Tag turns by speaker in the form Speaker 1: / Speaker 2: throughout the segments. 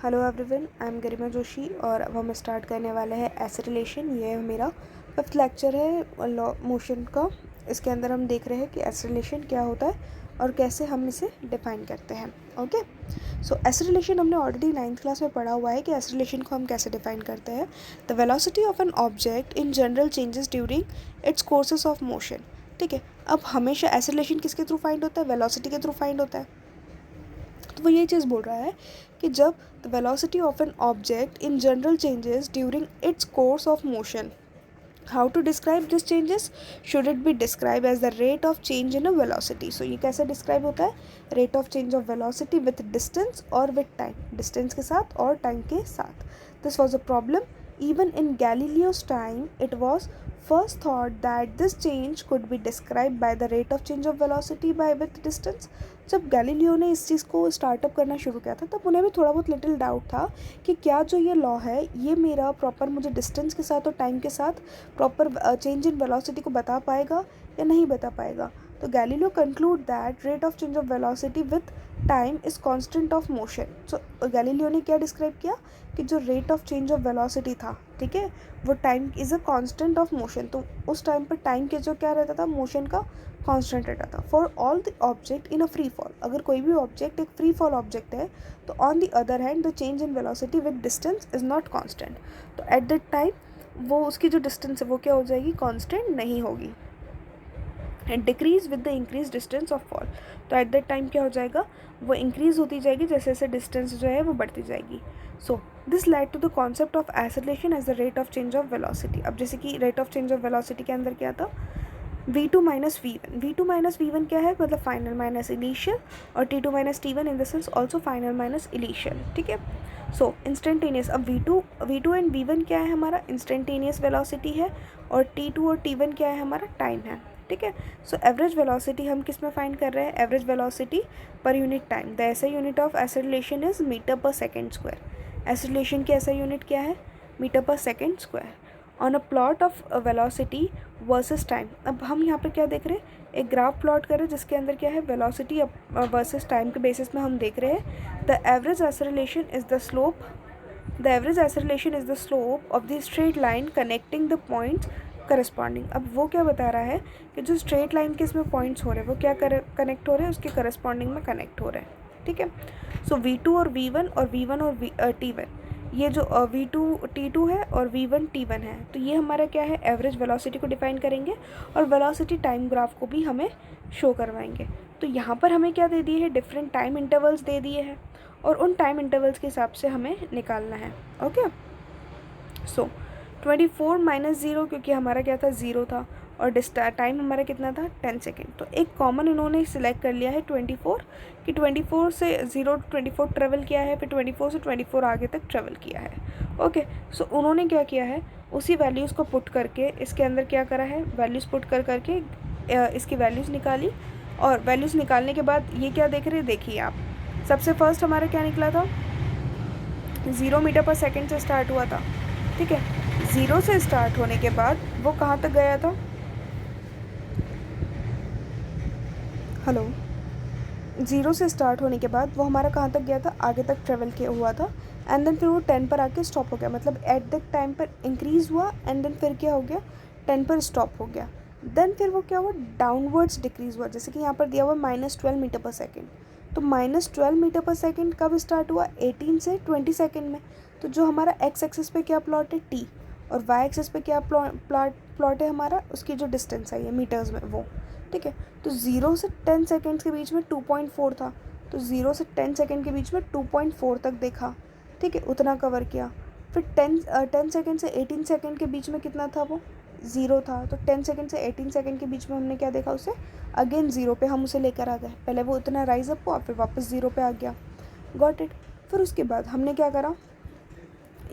Speaker 1: Hello everyone, I am गरिमा जोशी और अब हम स्टार्ट करने वाले हैं एसिटिलेशन। ये मेरा 5th लेक्चर है लॉ मोशन का। इसके अंदर हम देख रहे हैं कि एसिटिलेशन क्या होता है और कैसे हम इसे डिफाइन करते हैं। ओके, सो एसिटिलेशन हमने ऑलरेडी 9th क्लास में पढ़ा हुआ है कि एसिटिलेशन को हम कैसे डिफाइन करते हैं। The velocity of an object in general changes during it's courses of motion. ठीक है, अब हमेशा एसिटिलेशन किसके थ्रू फाइंड होता है? वेलोसिटी के थ्रू फाइंड होता है। तो वो ये चीज़ बोल रहा है कि जब the velocity of an object in general changes during its course of motion, how to describe this changes? Should it be describe as the rate of change in a velocity. So ये कैसे describe होता है? Rate of change of velocity with distance और with time, distance के साथ और time के साथ। This was a problem even in Galileo's time. It was first thought that this change could be described by the rate of change of velocity by with distance. जब Galileo ने इस चीज़ को startup करना शुरू किया था तब उन्हें भी थोड़ा बहुत लिटिल डाउट था कि क्या जो ये लॉ है ये मेरा प्रॉपर मुझे डिस्टेंस के साथ और टाइम के साथ प्रॉपर चेंज इन वेलोसिटी को बता पाएगा या नहीं बता पाएगा। तो Galileo conclude that rate of change of velocity with time is constant of motion. So Galileo ने क्या डिस्क्राइब किया कि जो rate of change of velocity था, ठीक है, वो time is a constant of motion. तो उस टाइम पर टाइम के जो क्या रहता था, मोशन का कांस्टेंट रहता था for all the object in a free fall. अगर कोई भी ऑब्जेक्ट एक फ्री फॉल ऑब्जेक्ट है तो on the other hand the change in velocity with distance is not constant. तो एट दैट टाइम वो उसकी जो डिस्टेंस है वो क्या हो जाएगी? कांस्टेंट नहीं होगी। And decrease with the increase distance of fall. तो एट दैट टाइम क्या हो जाएगा? वो इंक्रीज होती जाएगी जैसे जैसे डिस्टेंस जो है वो बढ़ती जाएगी। So this led to the concept of acceleration as the rate of change of velocity. अब जैसे कि rate of change of velocity के अंदर क्या था? v2 minus v1। v2 minus v1 क्या है? मतलब फाइनल माइनस इनिशियल, और t2 minus t1 in the sense also final minus initial. ठीक है, सो इंस्टेंटेनियस। अब v2 एंड v1 क्या है? हमारा इंस्टेंटेनियस वेलोसिटी है, और t2 और t1 क्या है? हमारा टाइम है। ठीक है, सो एवरेज वेलोसिटी हम किस में फाइंड कर रहे हैं? Average velocity per unit time. The SI unit of acceleration is metre per second square. Acceleration की ऐसा यूनिट क्या है? Metre per second square on a plot of velocity versus time. अब हम यहाँ पे क्या देख रहे हैं? एक ग्राफ प्लॉट कर रहे हैं जिसके अंदर क्या है? वेलोसिटी वर्सेस टाइम के बेसिस में हम देख रहे हैं the average acceleration is the slope. The average acceleration is the slope of the straight line connecting the points corresponding. अब वो क्या बता रहा है कि जो स्ट्रेट लाइन के इसमें पॉइंट्स हो रहे हैं वो क्या कनेक्ट हो रहे हैं? उसके करस्पॉन्डिंग में कनेक्ट हो रहे हैं। ठीक है, सो v2 और v1 और v1 और t1, ये जो v2 t2 है और v1 t1 है, तो ये हमारा क्या है? एवरेज वेलोसिटी को डिफाइन करेंगे और वेलोसिटी टाइम ग्राफ को भी हमें शो करवाएंगे। तो यहाँ पर हमें क्या दे दिए है? डिफरेंट टाइम इंटरवल्स दे दिए हैं और उन टाइम इंटरवल्स के हिसाब से हमें निकालना है। ओके, सो 24 माइनस 0, क्योंकि हमारा क्या था? 0 था, और टाइम हमारा कितना था? 10 सेकेंड। तो एक कॉमन इन्होंने सिलेक्ट कर लिया है 24, कि 24 से 0 टू 24 ट्रेवल किया है, फिर 24 से 24 आगे तक ट्रेवल किया है। ओके, सो उन्होंने क्या किया है? उसी वैल्यूज़ को पुट करके इसके अंदर क्या करा है? वैल्यूज़ पुट करके इसकी वैल्यूज़ निकाली, और वैल्यूज़ निकालने के बाद ये क्या देख रहे हैं? देखिए आप, सबसे फर्स्ट हमारा क्या निकला था? 0 मीटर पर सेकेंड से स्टार्ट हुआ था। ठीक है, 0 से स्टार्ट होने के बाद वो कहाँ तक गया था? हेलो, 0 से स्टार्ट होने के बाद वो हमारा कहाँ तक गया था? आगे तक ट्रेवल किया हुआ था, एंड देन फिर वो 10 पर आके स्टॉप हो गया। मतलब एट दैट टाइम पर इंक्रीज़ हुआ एंड देन फिर क्या हो गया? 10 पर स्टॉप हो गया। देन फिर वो क्या हुआ? डाउनवर्ड्स डिक्रीज़ हुआ, जैसे कि यहाँ पर दिया हुआ -12 मीटर पर सेकेंड। तो -12 मीटर पर सेकेंड कब स्टार्ट हुआ? 18 से 20 सेकेंड में। तो जो हमारा एक्स एक्सिस पे क्या प्लॉट है? टी, और वाई एक्सिस पे क्या प्लॉट है हमारा? उसकी जो डिस्टेंस है ये मीटर्स में वो। ठीक है, तो 0 से 10 सेकेंड्स के बीच में 2.4 था, तो 0 से 10 सेकेंड के बीच में 2.4 तक देखा। ठीक है, उतना कवर किया। फिर 10 सेकेंड से 18 सेकेंड के बीच में कितना था? वो 0 था। तो 10 सेकेंड से 18 सेकेंड के बीच में हमने क्या देखा? उसे अगेन 0 पे हम उसे लेकर आ गए। पहले वो उतना राइज अप हुआ, फिर वापस 0 पे आ गया। Got it. फिर उसके बाद हमने क्या करा?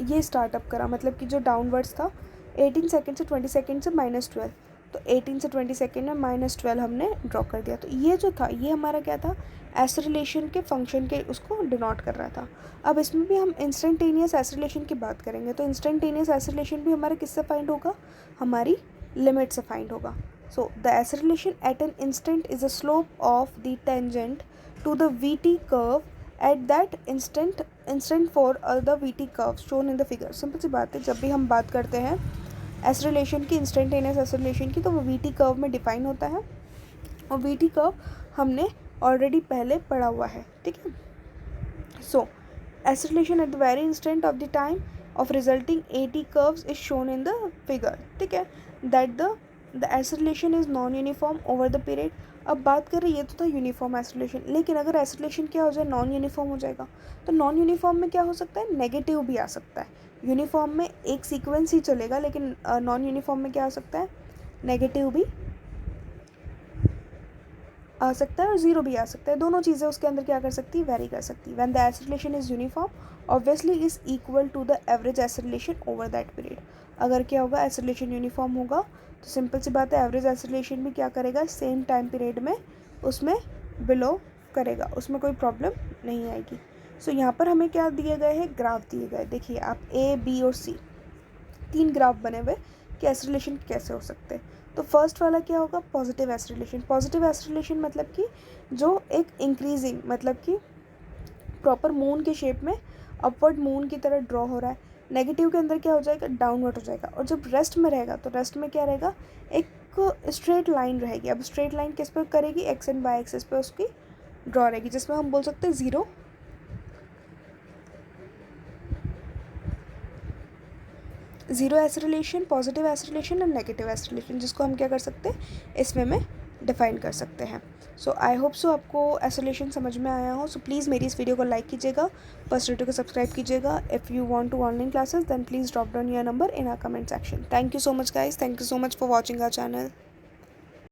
Speaker 1: ये स्टार्टअप करा, मतलब कि जो डाउनवर्ड्स था 18 सेकेंड से 20 सेकेंड से -12, तो 18 से 20 सेकेंड में -12 हमने ड्रॉ कर दिया। तो ये जो था ये हमारा क्या था? एसिलेशन के फंक्शन के उसको डिनोट कर रहा था। अब इसमें भी हम इंस्टेंटेनियस एसिलेशन की बात करेंगे, तो इंस्टेंटेनियस एसिलेशन भी हमारा किससे फाइंड होगा? हमारी लिमिट से फाइंड होगा। So the acceleration at an instant is a slope of the tangent to the V T curve at that instant for the VT curve shown in the figure. Simple सी बात है, जब भी हम बात करते हैं एसरिलेशन की, इंस्टेंटेनियस एसरिलेशन की, तो वो वीटी कर्व में डिफाइन होता है और वीटी कर्व हमने ऑलरेडी पहले पढ़ा हुआ है, ठीक है। So acceleration at the very instant of the time of resulting AT curves is shown in the figure, ठीक है। That the acceleration is non uniform over the period. अब बात करें, ये तो था यूनिफॉर्म एसरिलेशन, लेकिन अगर एसरिलेशन क्या हो जाए, नॉन यूनिफॉर्म हो जाएगा, तो नॉन यूनिफॉर्म में क्या हो सकता है, नेगेटिव भी आ सकता है। यूनिफॉर्म में एक सीक्वेंस ही चलेगा, लेकिन नॉन यूनिफॉर्म में क्या आ सकता है, नेगेटिव भी आ सकता है और ज़ीरो भी आ सकता है। दोनों चीज़ें उसके अंदर क्या कर सकती है, वेरी कर सकती है। When the acceleration is uniform obviously is equal to the average acceleration over that period. अगर क्या होगा, एसरिलेशन यूनिफॉर्म होगा तो सिंपल सी बात है, एवरेज एसरिलेशन भी क्या करेगा, सेम टाइम पीरियड में उसमें बिलो करेगा, उसमें कोई प्रॉब्लम नहीं आएगी। सो यहाँ पर हमें क्या दिए गए हैं, ग्राफ दिए गए। देखिए आप, ए बी और सी, 3 ग्राफ बने हुए कि एसरिलेशन कैसे हो सकते हैं। तो फर्स्ट वाला क्या होगा, पॉजिटिव एसरिलेशन। पॉजिटिव एसरिलेशन मतलब कि जो एक इंक्रीजिंग, मतलब कि प्रॉपर मून के शेप में अपवर्ड मून की तरह ड्रॉ हो रहा है। नेगेटिव के अंदर क्या हो जाएगा, डाउनवर्ड हो जाएगा। और जब रेस्ट में रहेगा तो रेस्ट में क्या रहेगा, एक स्ट्रेट लाइन रहेगी। अब स्ट्रेट लाइन किस पर करेगी, एक्स एंड वाई एक्सिस पर उसकी ड्रॉ रहेगी, जिसमें हम बोल सकते हैं ज़ीरो एसरिलेशन, पॉजिटिव एसरिलेशन एंड नेगेटिव एसरिलेशन, जिसको हम क्या कर सकते हैं, इसमें में डिफाइन कर सकते हैं। सो आई होप सो आपको एसरिलेशन समझ में आया हो। सो प्लीज़ मेरी इस वीडियो को लाइक कीजिएगा, फर्स्ट वीडियो को सब्सक्राइब कीजिएगा। If you want to online classes then please drop down your number in our comment section. Thank you so much guys, thank you so much for watching our channel.